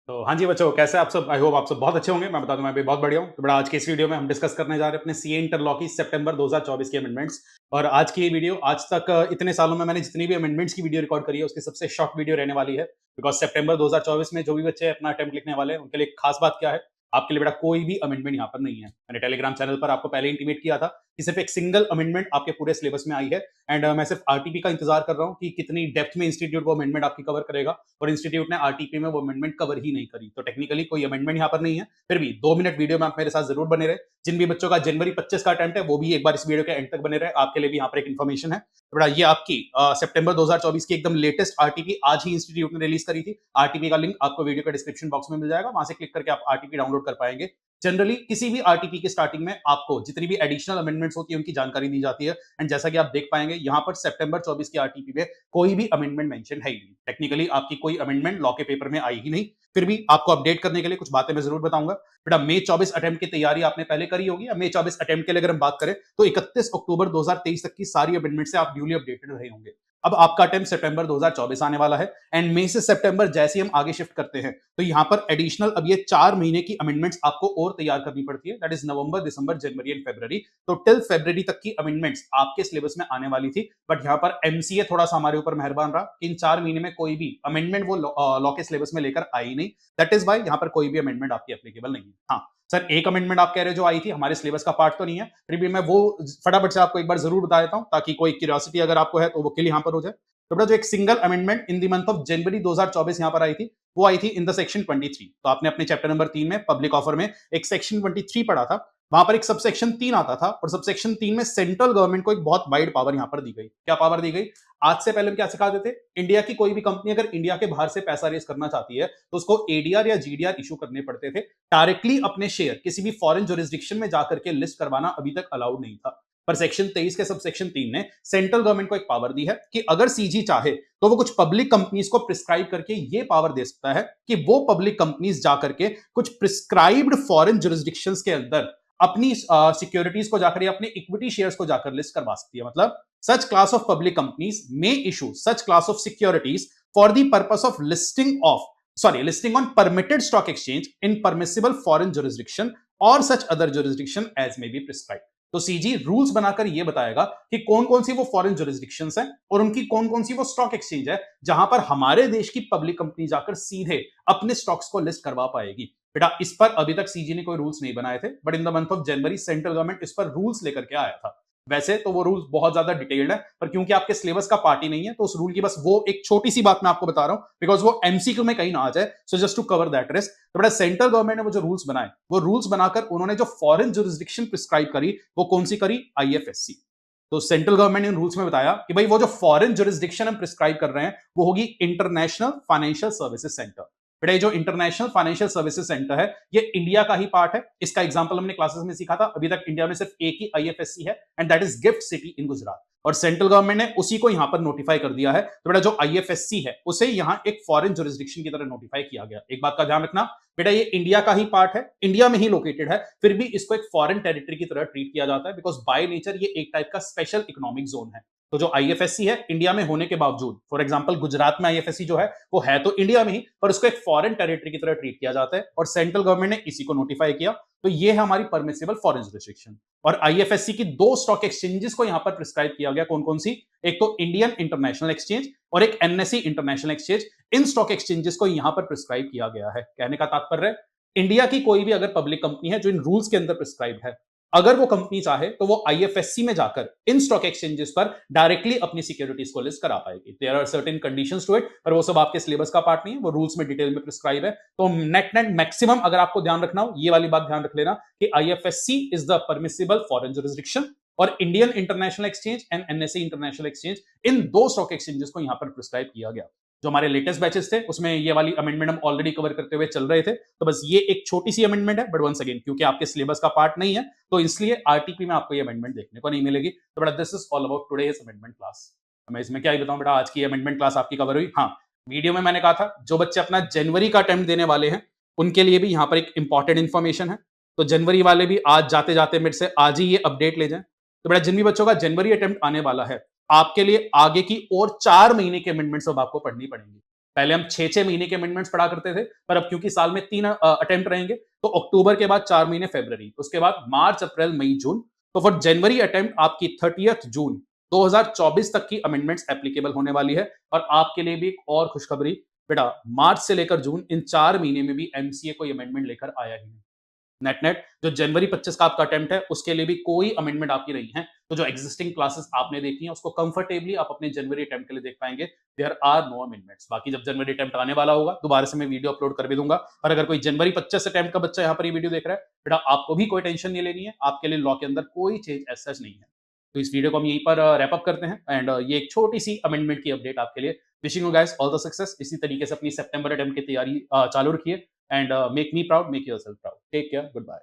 तो हाँ जी बच्चों, कैसे आप सब? आई होप आप सब बहुत अच्छे होंगे। मैं बता दूं, मैं भी बहुत बढ़िया हूँ। तो बड़ा आज की इस वीडियो में हम डिस्कस करने जा रहे हैं अपने सीए इंटर लॉ की सितंबर 2024 की अमेंडमेंट्स। और आज की ये वीडियो आज तक इतने सालों में मैंने जितनी भी अमेंडमेंट्स की वीडियो रिकॉर्ड करी है उसकी सबसे शॉर्ट वीडियो रहने वाली है। बिकॉज सितंबर 2024 में जो भी बच्चे अपना अटेम्प्ट लिखने वाले हैं उनके लिए एक खास बात क्या है, आपके लिए बेटा कोई भी अमेंडमेंट यहाँ पर नहीं है। मैंने टेलीग्राम चैनल पर आपको पहले इंटीमेट किया था कि सिर्फ एक सिंगल अमेंडमेंट आपके पूरे सिलेबस में आई है। एंड मैं सिर्फ आरटीपी का इंतजार कर रहा हूँ कि कितनी डेप्थ में इंस्टीट्यूट वो अमेंडमेंट आपकी कवर करेगा। और इंस्टीट्यूट ने आरटीपी में वो अमेंडमेंट कवर ही नहीं करी, तो टेक्निकली कोई अमेंडमेंट यहाँ पर नहीं है। फिर भी 2 मिनट वीडियो में आप मेरे साथ जरूर बने रहे। जिन भी बच्चों का जनवरी 25 का अटेम्प्ट है वो भी एक बार इस वीडियो के एंड तक बने रहे, आपके लिए भी यहाँ पर एक इन्फॉर्मेशन है। तो बड़ा ये आपकी सितंबर 2024 की एकदम लेटेस्ट आरटीपी आज ही इंस्टीट्यूट ने रिलीज करी थी। आरटीपी का लिंक आपको वीडियो के डिस्क्रिप्शन बॉक्स में मिल जाएगा, वहां से क्लिक करके आप आरटीपी डाउनलोड कर पाएंगे। जनरली किसी भी आरटीपी की स्टार्टिंग में आपको जितनी भी एडिशनल अमेंडमेंट्स होती है उनकी जानकारी दी जाती है। एंड जैसा कि आप देख पाएंगे यहाँ पर सितंबर 24 की आरटीपी में कोई भी अमेंडमेंट मेंशन है ही नहीं। टेक्निकली आपकी कोई अमेंडमेंट लॉ के पेपर में आई ही नहीं। फिर भी आपको अपडेट करने के लिए कुछ बातें मैं जरूर बताऊंगा। बेटा मई 24 अटेम्प्ट की तैयारी आपने पहले करी होगी। मई 24 अटेम्प्ट के लिए अगर हम बात करें तो 31 अक्टूबर 2023 तक की सारी अमेंडमेंट से आप ड्यूली अपडेटेड रहे होंगे। अब आपका अटेम्प्ट सितंबर 2024 आने वाला है। एंड मई से सितंबर जैसे हम आगे शिफ्ट करते हैं तो यहां पर एडिशनल अब ये 4 महीने की अमेंडमेंट्स आपको और तैयार करनी पड़ती है। That is November, December, January and February. तो टिल फरवरी तक की अमेंडमेंट्स आपके सिलेबस में आने वाली थी। बट यहाँ पर एमसीए थोड़ा सा हमारे ऊपर मेहरबान रहा कि इन 4 महीने में कोई भी अमेंडमेंट वो लॉ के सिलेबस में लेकर आई नहीं। दैट इज वाई यहाँ पर कोई भी अमेंडमेंट आपकी एप्लीकेबल नहीं है। हाँ सर, एक अमेंडमेंट आप कह रहे हो जो आई थी हमारे सिलेबस का पार्ट तो नहीं है, फिर भी मैं वो फटाफट से आपको एक बार जरूर बता देता हूं ताकि कोई क्यूरियोसिटी अगर आपको है तो वो किल यहाँ पर हो जाए। तो जो एक single amendment in the month of January 2024 यहां पर आई थी वो आई थी इन द सेक्शन 23। तो आपने अपने चैप्टर नंबर 3 में पब्लिक ऑफर में एक सेक्शन 23 पढ़ा था। वहां पर एक सबसेक्शन 3 आता था और सबसेक्शन 3 में सेंट्रल गवर्नमेंट को एक बहुत वाइड पावर यहां पर दी गई। क्या पावर दी गई? आज से पहले हम क्या सिखा देते, इंडिया की कोई भी कंपनी अगर इंडिया के बाहर से पैसा रेस करना चाहती है तो उसको एडीआर या जीडीआर इशू करने पड़ते थे। डायरेक्टली अपने शेयर किसी भी फॉरेन जुरिस्डिक्शन में जाकर के लिस्ट करवाना अभी तक अलाउड नहीं था। पर सेक्शन 23 के सबसेक्शन 3 ने सेंट्रल गवर्नमेंट को एक पावर दी है कि अगर सीजी चाहे तो वो कुछ पब्लिक कंपनीज को प्रिस्क्राइब करके ये पावर दे सकता है कि वो पब्लिक कंपनीज जाकर के कुछ प्रिस्क्राइब्ड फॉरेन जुरिस्डिक्शंस के अंदर अपनी सिक्योरिटीज को जाकर या अपने इक्विटी शेयर्स को जाकर लिस्ट करवा सकती है। मतलब such class of public companies may issue such class of securities for the purpose of listing on permitted stock exchange in permissible foreign jurisdiction और such other jurisdiction as may be prescribe. तो CG rules बनाकर यह बताएगा कि कौन कौन सी वो foreign jurisdictions हैं और उनकी कौन कौन सी वो स्टॉक एक्सचेंज है जहां पर हमारे देश की पब्लिक कंपनी जाकर सीधे अपने स्टॉक्स को लिस्ट करवा पाएगी। बेटा इस पर अभी तक सीजी ने कोई रूल्स नहीं बनाए थे, but in the month of January central government इस पर रूल्स लेकर के आया था। वैसे तो वो रूल्स बहुत ज्यादा डिटेल्ड है, पर क्योंकि आपके सिलेबस का पार्ट ही नहीं है तो उस रूल की बस वो एक छोटी सी बात मैं आपको बता रहा हूं बिकॉज वो एमसीक्यू में कहीं ना आ जाए। So just to cover that risk, तो बड़ा सेंट्रल गवर्नमेंट ने वो जो रूल्स बनाए वो रूल्स बनाकर उन्होंने जो फॉरेन जुरिस्डिक्शन प्रिस्क्राइब करी वो कौन सी करी? आईएफएससी। तो सेंट्रल गवर्नमेंट ने रूल्स में बताया कि भाई वो जो फॉरेन जुरिस्डिक्शन हम प्रिस्क्राइब कर रहे हैं वो होगी इंटरनेशनल फाइनेंशियल सर्विसेज सेंटर। बेटा ये जो इंटरनेशनल फाइनेंशियल सर्विसेज सेंटर है ये इंडिया का ही पार्ट है। इसका एग्जांपल हमने क्लासेस में सीखा था। अभी तक इंडिया में सिर्फ एक ही आईएफएससी है and that is gift city in Gujarat, और सेंट्रल गवर्नमेंट ने उसी को यहां पर नोटिफाई कर दिया है। तो बेटा जो आईएफएससी है उसे यहां एक फॉरेन जुरिस्डिक्शन की तरह नोटिफाई किया गया। एक बात का ध्यान रखना बेटा, ये इंडिया का ही पार्ट है, इंडिया में ही लोकेटेड है, फिर भी इसको एक फॉरेन टेरिटरी की तरह ट्रीट किया जाता है बिकॉज बाय नेचर ये एक टाइप का स्पेशल इकोनॉमिक जोन है। तो जो आईएफएससी है इंडिया में होने के बावजूद, फॉर एग्जांपल गुजरात में आईएफएससी जो है वो है तो इंडिया में ही, पर उसको एक फॉरेन टेरिटरी की तरह ट्रीट किया जाता है और सेंट्रल गवर्नमेंट ने इसी को नोटिफाई किया। तो ये है हमारी परमिसिबल फॉरेन जुरिस्डिक्शन। और आईएफएससी की दो स्टॉक एक्सचेंजेस को यहां पर प्रिस्क्राइब किया गया। कौन कौन सी? एक तो इंडियन इंटरनेशनल एक्सचेंज और एक एनएसई इंटरनेशनल एक्सचेंज। इन स्टॉक एक्सचेंजेस को यहां पर प्रिस्क्राइब किया गया है। कहने का तात्पर्य है इंडिया की कोई भी अगर पब्लिक कंपनी है जो इन रूल्स के अंदर प्रिस्क्राइब है, अगर वो कंपनी चाहे तो वो आईएफएससी में जाकर इन स्टॉक एक्सचेंजेस पर डायरेक्टली अपनी सिक्योरिटीज को लिस्ट करा पाएगी। There are certain conditions to it, पर वो सब आपके सिलेबस का पार्ट नहीं है, वो रूल्स में डिटेल में प्रिस्क्राइब है। तो नेट नेट मैक्सिमम अगर आपको ध्यान रखना हो ये वाली बात ध्यान रख लेना कि IFSC is the permissible foreign jurisdiction और Indian international exchange and NSE international exchange, इन दो स्टॉक एक्सचेंजेस को यहां पर प्रिस्क्राइब किया गया। जो हमारे लेटेस्ट बैचेस थे उसमें ये वाली अमेंडमेंट हम ऑलरेडी कवर करते हुए चल रहे थे, तो बस ये एक छोटी सी अमेंडमेंट है। बट वंस अगेन क्योंकि आपके सिलेबस का पार्ट नहीं है तो इसलिए आरटीपी में आपको ये अमेंडमेंट देखने को नहीं मिलेगी। तो बेटा this is all about today's amendment class. मैं इसमें क्या ही बताऊं बेटा, आज की अमेंडमेंट क्लास आपकी कवर हुई। हाँ, वीडियो में मैंने कहा था जो बच्चे अपना जनवरी का अटेम्प्ट देने वाले हैं उनके लिए भी यहाँ पर एक इंपॉर्टेंट इन्फॉर्मेशन है। तो जनवरी वाले भी आज जाते जाते मेरे से आज ही ये अपडेट ले जाएं। तो बेटा जिन भी बच्चों का जनवरी अटेम्प्ट आने वाला है आपके लिए आगे की और 4 महीने की अमेंडमेंट्स अब आपको पढ़नी पड़ेंगी। पहले हम 6-6 महीने के अमेंडमेंट्स पढ़ा करते थे, पर अब क्योंकि साल में 3 अटेम्प्ट रहेंगे, तो अक्टूबर के बाद 4 महीने फरवरी, उसके बाद मार्च, अप्रैल, मई, जून। तो फॉर जनवरी अटेम्प्ट आपकी 30th जून 2024 तक की अमेंडमेंट्स एप्लीकेबल होने वाली है। और आपके लिए भी एक और खुशखबरी, बेटा मार्च से लेकर जून इन 4 महीने में भी एमसीए कोई अमेंडमेंट लेकर आया ही नहीं। नेट नेट जो जनवरी 25 का आपका अटेम्प्ट है, उसके लिए भी कोई अमेंडमेंट आपकी नहीं है। तो जो एग्जिस्टिंग क्लासेस आपने देखी हैं, उसको कंफर्टेबली आप अपने जनवरी अटेम्प्ट के लिए देख पाएंगे। There are no amendments. बाकी जब जनवरी अटेम्प्ट आने वाला होगा, दोबारा से मैं वीडियो अपलोड कर भी दूंगा। और अगर कोई जनवरी 25 अटेम्प्ट का बच्चा यहाँ पर ये वीडियो देख रहा है, बेटा आपको भी कोई टेंशन नहीं लेनी है, आपके लिए लॉ के अंदर कोई चेंज एज सच नहीं है। तो इस वीडियो को हम यहीं पर रैप अप करते हैं। एंड ये एक छोटी सी अमेंडमेंट की अपडेट आपके लिए। Wishing you guys all the success. इसी तरीके से अपनी सितंबर अटेम्प्ट की तैयारी चालू रखिए। And make me proud, make yourself proud. Take care, good bye.